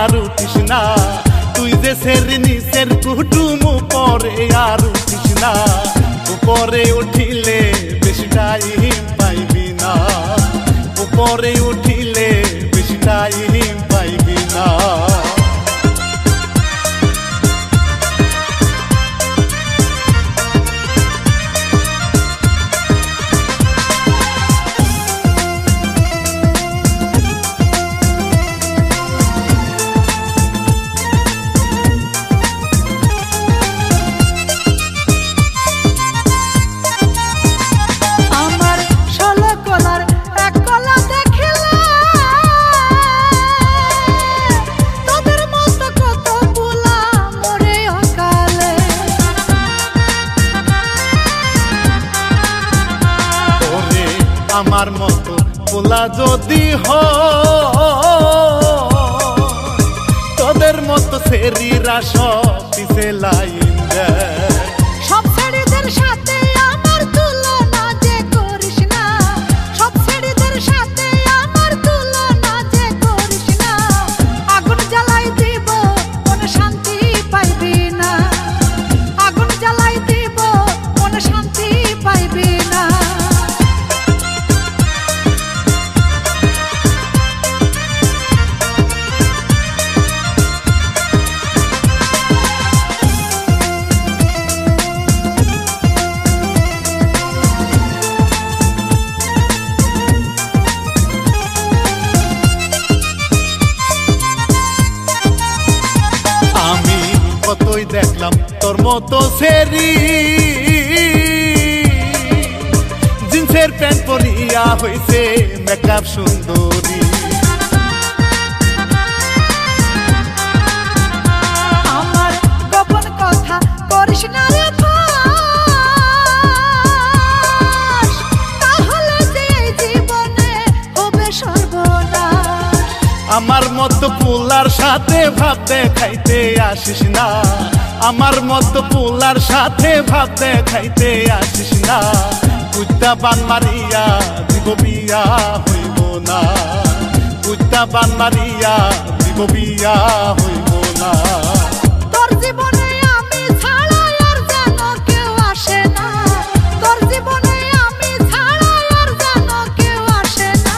আর উঠিস না, তুই যে সের নিচের কুটুম উপরে আর উঠিস না, উপরে উঠিলে বেশি টাইম পাইবি না, উপরে উঠিলে বেশি টাইম পাইবি না। আমার মতো পোলা যদি তোদের মতো সেরিরা সব পিছে লাইন দেয়, সব ছেড়েদের সাথে আমার তুলনা যে করিস না, সব ছেড়েদের সাথে আমার তুলনা যে করিস না, আগুন জ্বালাই দিব মনে শান্তি পাইবি না, আগুন জ্বালাই দিব মনে শান্তি পাইবি না। কতই দেখলাম তোর মতো সেরি, জিন্সের প্যান্ট পরিয়া হইছে মেকআপ সুন্দরী, আমার গোপন কথা করিস না রে ফাঁস, তাহলে যে এই জীবনে হবে সর্বনাশ। আমার মতো পোলার সাথে ভাব দেখাইতে আসিস না, আমার মতো পোলার সাথে ভাব দেখাইতে আসিস না, কুত্তা বান মারিয়া দিব বিয়া হইব না, কুত্তা বান মারিয়া দিব বিয়া হইব না। তোর জীবনে আমি ছাড়া আর যেন কেউ আসে না, তোর জীবনে আমি ছাড়া আর যেন কেউ আসে না,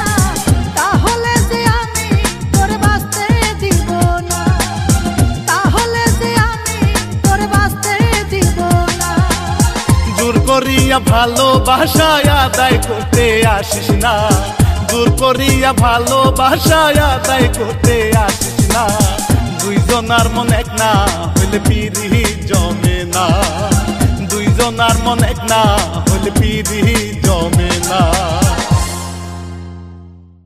তাহলে যে আমি তোর বাঁচতে দিব না, তাহলে যে আমি তোর বাঁচতে দিব না। জোর করিয়া ভালোবাসায় আদায় করতে আসিস না, জোর করিয়া ভালোবাসায় আদায় করতে আসিস না, দুইজনার মন এক না হইলে পিরি জমে না, দুইজনার মন এক না হইলে পিরি জমে না।